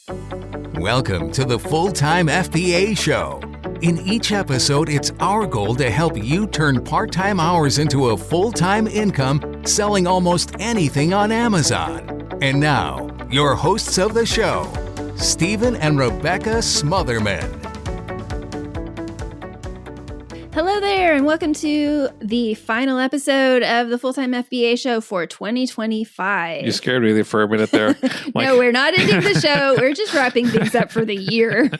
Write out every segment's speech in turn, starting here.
Welcome to the Full-Time FBA Show. In each episode, it's our goal to help you turn part-time hours into a full-time income selling almost anything on Amazon. And now, your hosts of the show, Stephen and Rebecca Smotherman. Hello there, and welcome to the final episode of the Full-Time FBA Show for 2025. You scared me for a minute there. No, we're not ending the show. We're just wrapping things up for the year.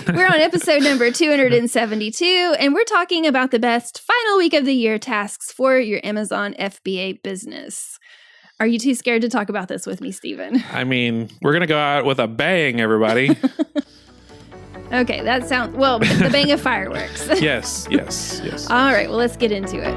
We're on episode number 272, and we're talking about the best final week of the year tasks for your Amazon FBA business. Are you too scared to talk about this with me, Stephen? I mean, we're going to go out with a bang, everybody. Okay, that sounds, well, the bang of fireworks. Yes. All right, well, let's get into it.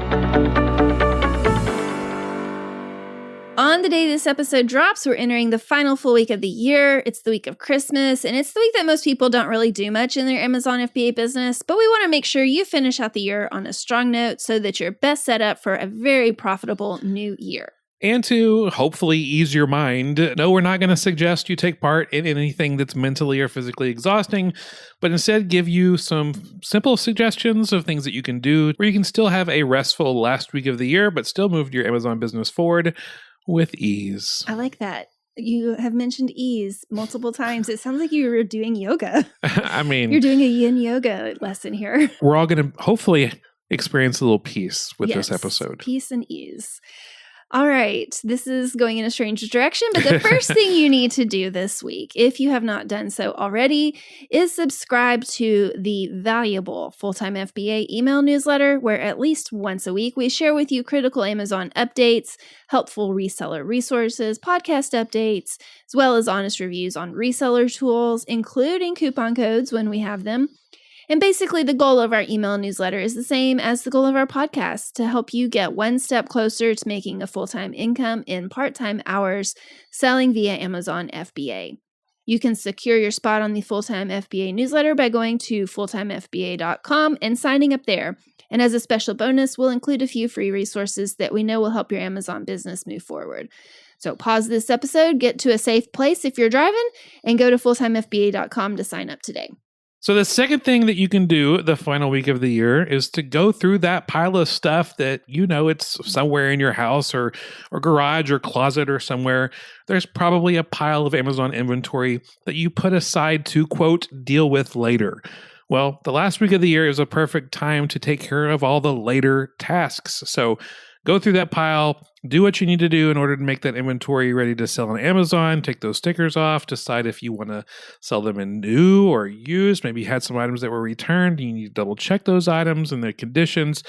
On the day this episode drops, we're entering the final full week of the year. It's the week of Christmas, and it's the week that most people don't really do much in their Amazon FBA business, but we want to make sure you finish out the year on a strong note so that you're best set up for a very profitable new year. And to hopefully ease your mind, no, we're not going to suggest you take part in anything that's mentally or physically exhausting, but instead give you some simple suggestions of things that you can do where you can still have a restful last week of the year, but still move your Amazon business forward with ease. I like that. You have mentioned ease multiple times. It sounds like you were doing yoga. I mean, you're doing a yin yoga lesson here. We're all going to hopefully experience a little peace with this episode. Peace and ease. All right, this is going in a strange direction, but the first thing you need to do this week, if you have not done so already, is subscribe to the valuable Full-Time FBA email newsletter, where at least once a week we share with you critical Amazon updates, helpful reseller resources, podcast updates, as well as honest reviews on reseller tools, including coupon codes when we have them. And basically, the goal of our email newsletter is the same as the goal of our podcast, to help you get one step closer to making a full-time income in part-time hours selling via Amazon FBA. You can secure your spot on the Full-Time FBA newsletter by going to fulltimefba.com and signing up there. And as a special bonus, we'll include a few free resources that we know will help your Amazon business move forward. So pause this episode, get to a safe place if you're driving, and go to fulltimefba.com to sign up today. So the second thing that you can do the final week of the year is to go through that pile of stuff that you know it's somewhere in your house or garage or closet or somewhere. There's probably a pile of Amazon inventory that you put aside to, quote, deal with later. Well, the last week of the year is a perfect time to take care of all the later tasks. So go through that pile, do what you need to do in order to make that inventory ready to sell on Amazon, take those stickers off, decide if you want to sell them in new or used. Maybe you had some items that were returned, you need to double check those items and their conditions.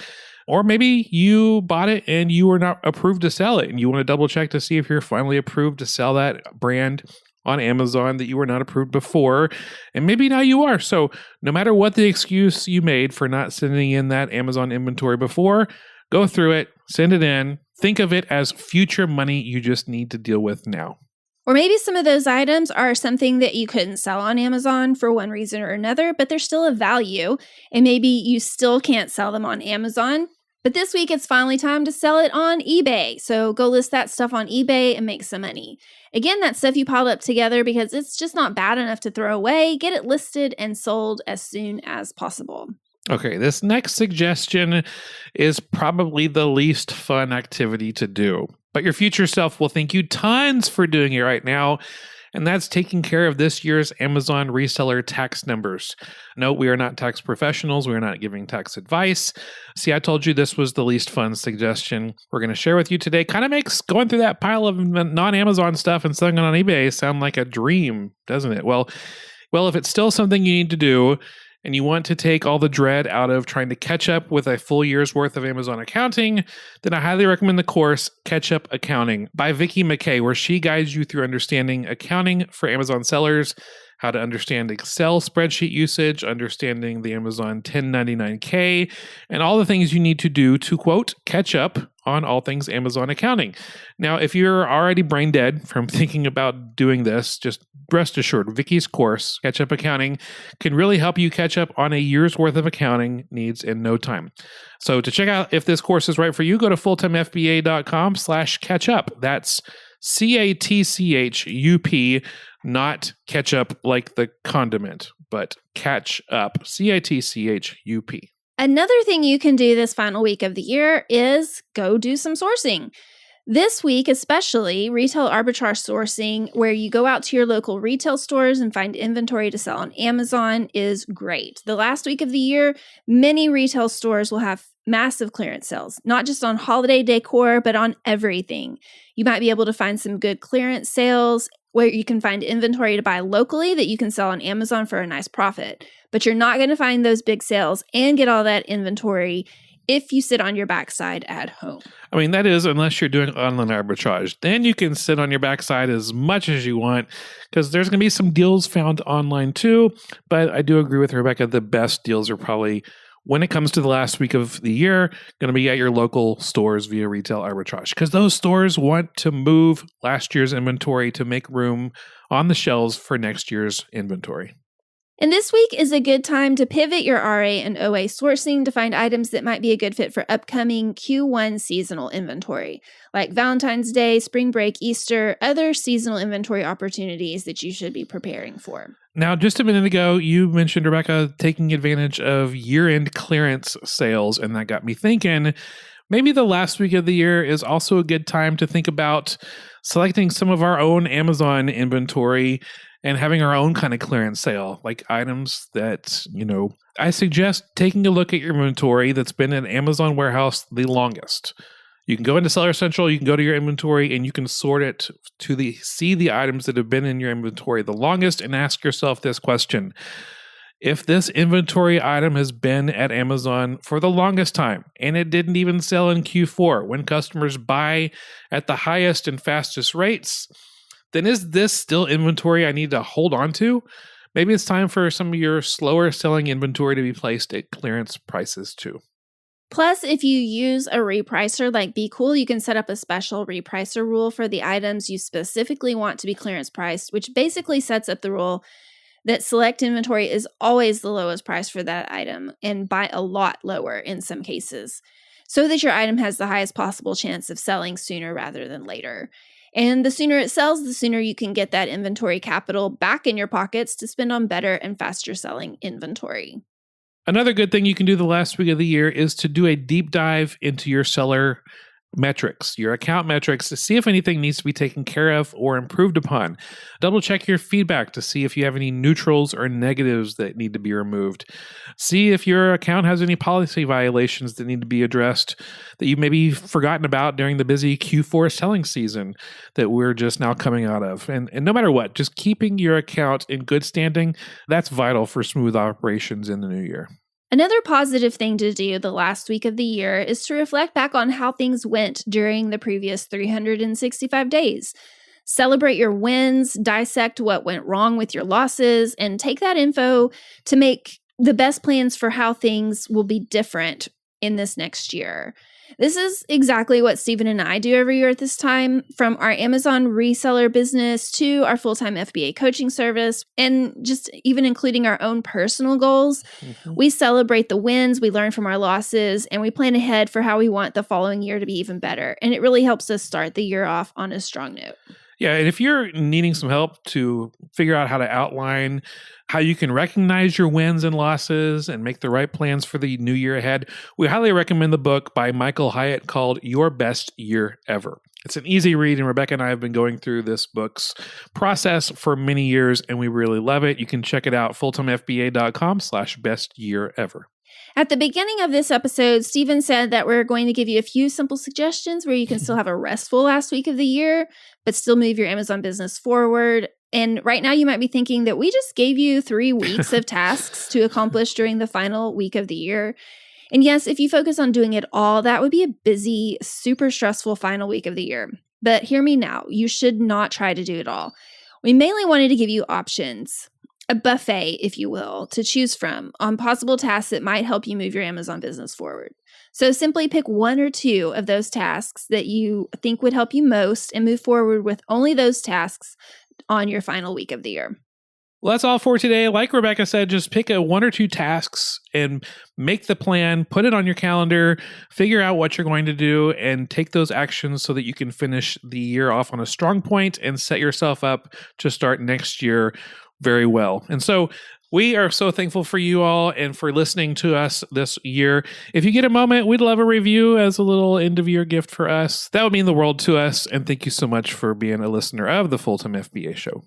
Or maybe you bought it and you were not approved to sell it, and you want to double check to see if you're finally approved to sell that brand on Amazon that you were not approved before, and maybe now you are. So no matter what the excuse you made for not sending in that Amazon inventory before, go through it, send it in, think of it as future money you just need to deal with now. Or maybe some of those items are something that you couldn't sell on Amazon for one reason or another, but they're still of value, and maybe you still can't sell them on Amazon. But this week, it's finally time to sell it on eBay. So go list that stuff on eBay and make some money. Again, that stuff you piled up together because it's just not bad enough to throw away. Get it listed and sold as soon as possible. Okay, this next suggestion is probably the least fun activity to do, but your future self will thank you tons for doing it right now, and that's taking care of this year's Amazon reseller tax numbers. No, we are not tax professionals. We are not giving tax advice. See, I told you this was the least fun suggestion we're going to share with you today. Kind of makes going through that pile of non-Amazon stuff and selling it on eBay sound like a dream, doesn't it? Well, if it's still something you need to do, and you want to take all the dread out of trying to catch up with a full year's worth of Amazon accounting, then I highly recommend the course Catch Up Accounting by Vicki McKay, where she guides you through understanding accounting for Amazon sellers, how to understand Excel spreadsheet usage, understanding the Amazon 1099K, and all the things you need to do to, quote, catch up on all things Amazon accounting. Now, if you're already brain dead from thinking about doing this, just rest assured, Vicki's course, Catch Up Accounting, can really help you catch up on a year's worth of accounting needs in no time. So to check out if this course is right for you, go to fulltimefba.com/catchup. That's CATCHUP not ketchup like the condiment, but catch up, CITCHUP. Another thing you can do this final week of the year is go do some sourcing. This week, especially, retail arbitrage sourcing, where you go out to your local retail stores and find inventory to sell on Amazon, is great. The last week of the year, many retail stores will have massive clearance sales, not just on holiday decor, but on everything. You might be able to find some good clearance sales where you can find inventory to buy locally that you can sell on Amazon for a nice profit. But you're not going to find those big sales and get all that inventory if you sit on your backside at home. I mean, that is, unless you're doing online arbitrage. Then you can sit on your backside as much as you want because there's going to be some deals found online too. But I do agree with Rebecca. The best deals are probably, when it comes to the last week of the year, going to be at your local stores via retail arbitrage because those stores want to move last year's inventory to make room on the shelves for next year's inventory. And this week is a good time to pivot your RA and OA sourcing to find items that might be a good fit for upcoming Q1 seasonal inventory, like Valentine's Day, spring break, Easter, other seasonal inventory opportunities that you should be preparing for. Now, just a minute ago, you mentioned, Rebecca, taking advantage of year-end clearance sales, and that got me thinking, maybe the last week of the year is also a good time to think about selecting some of our own Amazon inventory and having our own kind of clearance sale, like items that, I suggest taking a look at your inventory that's been in Amazon warehouse the longest. You can go into Seller Central, you can go to your inventory, and you can sort it to see the items that have been in your inventory the longest and ask yourself this question. If this inventory item has been at Amazon for the longest time, and it didn't even sell in Q4 when customers buy at the highest and fastest rates, then is this still inventory I need to hold on to? Maybe it's time for some of your slower selling inventory to be placed at clearance prices too. Plus, if you use a repricer like Be Cool, you can set up a special repricer rule for the items you specifically want to be clearance priced, which basically sets up the rule that select inventory is always the lowest price for that item and by a lot lower in some cases, so that your item has the highest possible chance of selling sooner rather than later. And the sooner it sells, the sooner you can get that inventory capital back in your pockets to spend on better and faster selling inventory. Another good thing you can do the last week of the year is to do a deep dive into your seller metrics, your account metrics, to see if anything needs to be taken care of or improved upon. Double check your feedback to see if you have any neutrals or negatives that need to be removed. See if your account has any policy violations that need to be addressed that you maybe forgotten about during the busy Q4 selling season that we're just now coming out of. And no matter what, just keeping your account in good standing, that's vital for smooth operations in the new year. Another positive thing to do the last week of the year is to reflect back on how things went during the previous 365 days. Celebrate your wins, dissect what went wrong with your losses, and take that info to make the best plans for how things will be different in this next year. This is exactly what Stephen and I do every year at this time, from our Amazon reseller business to our full-time FBA coaching service, and just even including our own personal goals. Mm-hmm. We celebrate the wins, we learn from our losses, and we plan ahead for how we want the following year to be even better. And it really helps us start the year off on a strong note. Yeah, and if you're needing some help to figure out how to outline how you can recognize your wins and losses and make the right plans for the new year ahead, we highly recommend the book by Michael Hyatt called Your Best Year Ever. It's an easy read, and Rebecca and I have been going through this book's process for many years, and we really love it. You can check it out, fulltimefba.com/bestyearever. At the beginning of this episode, Stephen said that we're going to give you a few simple suggestions where you can still have a restful last week of the year, but still move your Amazon business forward. And right now you might be thinking that we just gave you 3 weeks of tasks to accomplish during the final week of the year. And yes, if you focus on doing it all, that would be a busy, super stressful final week of the year. But hear me now, you should not try to do it all. We mainly wanted to give you options, a buffet, if you will, to choose from on possible tasks that might help you move your Amazon business forward. So simply pick 1 or 2 of those tasks that you think would help you most and move forward with only those tasks on your final week of the year. Well, that's all for today. Like Rebecca said, just pick one or two tasks and make the plan, put it on your calendar, figure out what you're going to do, and take those actions so that you can finish the year off on a strong point and set yourself up to start next year very well. And so we are so thankful for you all and for listening to us this year. If you get a moment, we'd love a review as a little end of year gift for us. That would mean the world to us. And thank you so much for being a listener of the Full-Time FBA Show.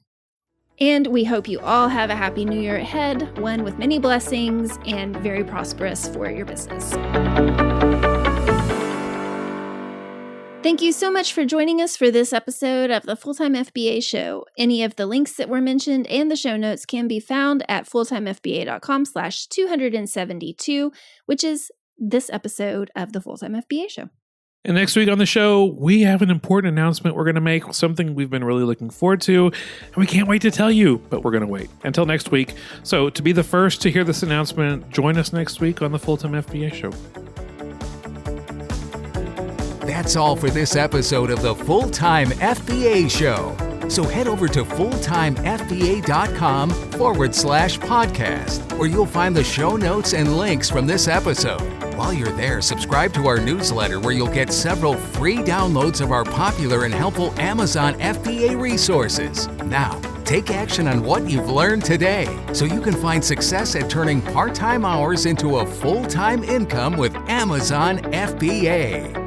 And we hope you all have a happy new year ahead, one with many blessings and very prosperous for your business. Thank you so much for joining us for this episode of the Full-Time FBA Show. Any of the links that were mentioned and the show notes can be found at fulltimefba.com/272, which is this episode of the Full-Time FBA Show. And next week on the show, we have an important announcement we're going to make, something we've been really looking forward to, and we can't wait to tell you, but we're going to wait until next week. So to be the first to hear this announcement, join us next week on the Full-Time FBA Show. That's all for this episode of the Full-Time FBA Show. So head over to fulltimefba.com/podcast, where you'll find the show notes and links from this episode. While you're there, subscribe to our newsletter where you'll get several free downloads of our popular and helpful Amazon FBA resources. Now, take action on what you've learned today so you can find success at turning part-time hours into a full-time income with Amazon FBA.